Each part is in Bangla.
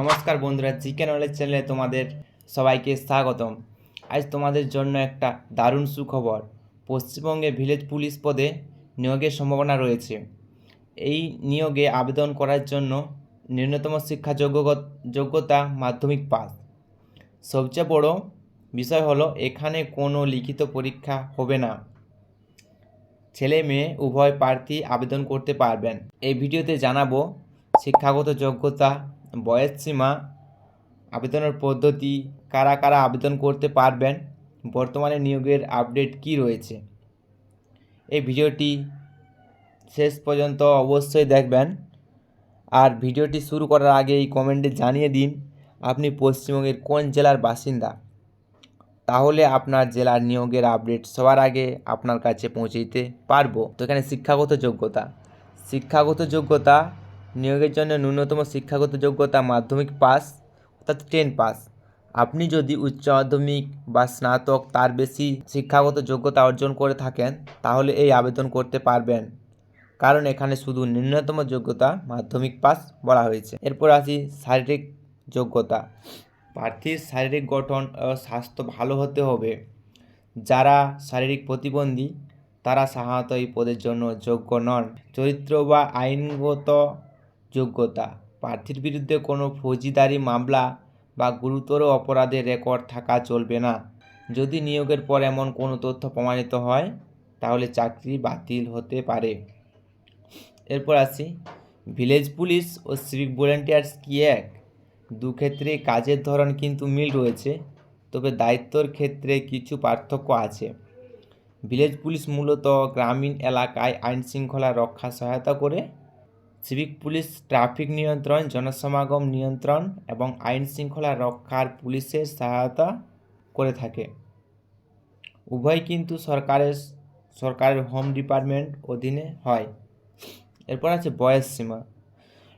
নমস্কার বন্ধুরা, জিকে নলেজ চ্যানেলে তোমাদের সবাইকে স্বাগতম। আজ তোমাদের জন্য একটা দারুণ সুখবর। পশ্চিমবঙ্গে ভিলেজ পুলিশ পদে নিয়োগের সম্ভাবনা রয়েছে। এই নিয়োগে আবেদন করার জন্য ন্যূনতম শিক্ষা যোগ্যতা মাধ্যমিক পাস। সবচেয়ে বড় বিষয় হলো এখানে কোনো লিখিত পরীক্ষা হবে না। ছেলে মেয়ে উভয় প্রার্থী আবেদন করতে পারবেন। এই ভিডিওতে জানাবো শিক্ষাগত যোগ্যতা, বয়সসীমা, আবেদনের পদ্ধতি, কারা কারা আবেদন করতে পারবেন, বর্তমানে নিয়োগের আপডেট কি রয়েছে। এই ভিডিওটি শেষ পর্যন্ত অবশ্যই দেখবেন। আর ভিডিওটি শুরু করার আগে এই কমেন্টে জানিয়ে দিন আপনি পশ্চিমবঙ্গের কোন জেলার বাসিন্দা। তাহলে আপনার জেলার নিয়োগের আপডেট সবার আগে আপনার কাছে পৌঁছে দিতে পারবো। তো এখানে শিক্ষাগত যোগ্যতা নিয়োগের জন্য ন্যূনতম শিক্ষাগত যোগ্যতা মাধ্যমিক পাস অর্থাৎ 10 পাস। আপনি যদি উচ্চ মাধ্যমিক বা স্নাতক তার বেশি শিক্ষাগত যোগ্যতা অর্জন করে থাকেন তাহলে এই আবেদন করতে পারবেন, কারণ এখানে শুধু ন্যূনতম যোগ্যতা মাধ্যমিক পাস বলা হয়েছে। এরপর আসি শারীরিক যোগ্যতা। প্রার্থীর শারীরিক গঠন ও স্বাস্থ্য ভালো হতে হবে। যারা শারীরিক প্রতিবন্ধী তারা সাধারণত এই পদের জন্য যোগ্য নন। চরিত্র বা আইনগত যোগ্যতা। প্রার্থীর বিরুদ্ধে কোনো ফৌজদারি মামলা বা গুরুতর অপরাধের রেকর্ড থাকা চলবে না। যদি নিয়োগের পর এমন কোনো তথ্য প্রমাণিত হয় তাহলে চাকরি বাতিল হতে পারে। এরপর আসি ভিলেজ পুলিশ ও সিভিক ভলেন্টিয়ার্স কি এক? দুক্ষেত্রে কাজের ধরন কিন্তু মিল রয়েছে, তবে দায়িত্বর ক্ষেত্রে কিছু পার্থক্য আছে। ভিলেজ পুলিশ মূলত গ্রামীণ এলাকায় আইন শৃঙ্খলা রক্ষা সহায়তা করে। সিভিক পুলিশ ট্রাফিক নিয়ন্ত্রণ, জনসমাগম নিয়ন্ত্রণ এবং আইন শৃঙ্খলা রক্ষার পুলিশের সহায়তা করে থাকে। উভয় কিন্তু সরকারের হোম ডিপার্টমেন্ট অধীনে হয়। এরপর আছে বয়স সীমা।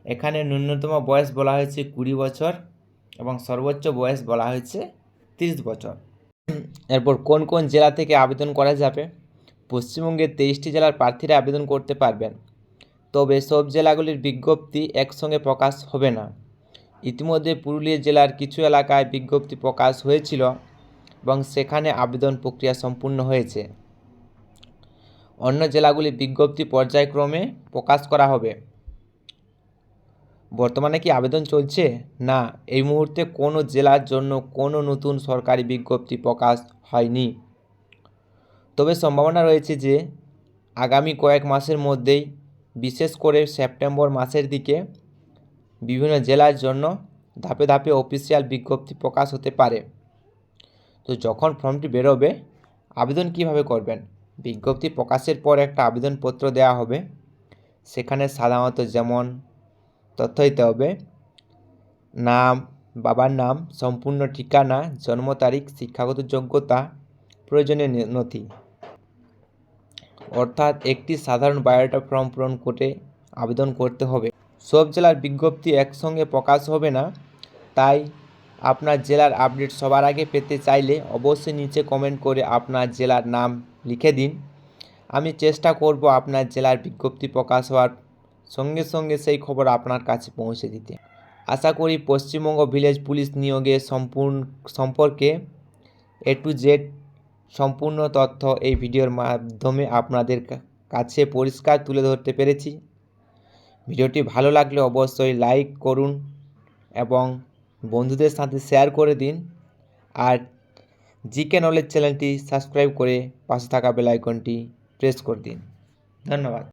এখানে ন্যূনতম বয়স বলা হয়েছে 20 বছর এবং সর্বোচ্চ বয়স বলা হয়েছে 30 বছর। এরপর কোন কোন জেলা থেকে আবেদন করা যাবে? পশ্চিমবঙ্গের 23টি জেলার প্রার্থীরা আবেদন করতে পারবেন, তবে সব জেলাগুলির বিজ্ঞপ্তি একসঙ্গে প্রকাশ হবে না। ইতিমধ্যে পুরুলিয়া জেলার কিছু এলাকায় বিজ্ঞপ্তি প্রকাশ হয়েছিল এবং সেখানে আবেদন প্রক্রিয়া সম্পূর্ণ হয়েছে। অন্য জেলাগুলির বিজ্ঞপ্তি পর্যায়ক্রমে প্রকাশ করা হবে। বর্তমানে কি আবেদন চলছে? না, এই মুহূর্তে কোনো জেলার জন্য কোনো নতুন সরকারি বিজ্ঞপ্তি প্রকাশ হয়নি। তবে সম্ভাবনা রয়েছে যে আগামী কয়েক মাসের মধ্যেই, বিশেষ করে সেপ্টেম্বর মাসের দিকে, বিভিন্ন জেলার জন্য ধাপে ধাপে অফিসিয়াল বিজ্ঞপ্তি প্রকাশ হতে পারে। তো যখন ফর্মটি বেরোবে আবেদন কিভাবে করবেন? বিজ্ঞপ্তি প্রকাশের পর একটা আবেদনপত্র দেওয়া হবে। সেখানে সাধারণত যেমন তথ্য দিতে হবে: নাম, বাবার নাম, সম্পূর্ণ ঠিকানা, জন্ম তারিখ, শিক্ষাগত যোগ্যতা, প্রয়োজনীয় নথি। অর্থাৎ একটি সাধারণ বায়োডাটা ফর্ম পূরণ করে আবেদন করতে হবে। সব জেলার বিজ্ঞপ্তি একসঙ্গে প্রকাশ হবে না, তাই আপনার জেলার আপডেট সবার আগে পেতে চাইলে অবশ্যই নিচে কমেন্ট করে আপনার জেলার নাম লিখে দিন। আমি চেষ্টা করব আপনার জেলার বিজ্ঞপ্তি প্রকাশ হওয়ার সঙ্গে সঙ্গে সেই খবর আপনার কাছে পৌঁছে দিতে। আশা করি পশ্চিমবঙ্গ ভিলেজ পুলিশ নিয়োগের সম্পর্কে A to Z সম্পূর্ণ তথ্য এই ভিডিওর মাধ্যমে আপনাদের কাছে পরিষ্কার তুলে ধরতে পেরেছি। ভিডিওটি ভালো লাগলে অবশ্যই লাইক করুন এবং বন্ধুদের সাথে শেয়ার করে দিন। আর জিকে নলেজ চ্যানেলটি সাবস্ক্রাইব করে পাশে থাকা বেল আইকনটি প্রেস করে দিন। ধন্যবাদ।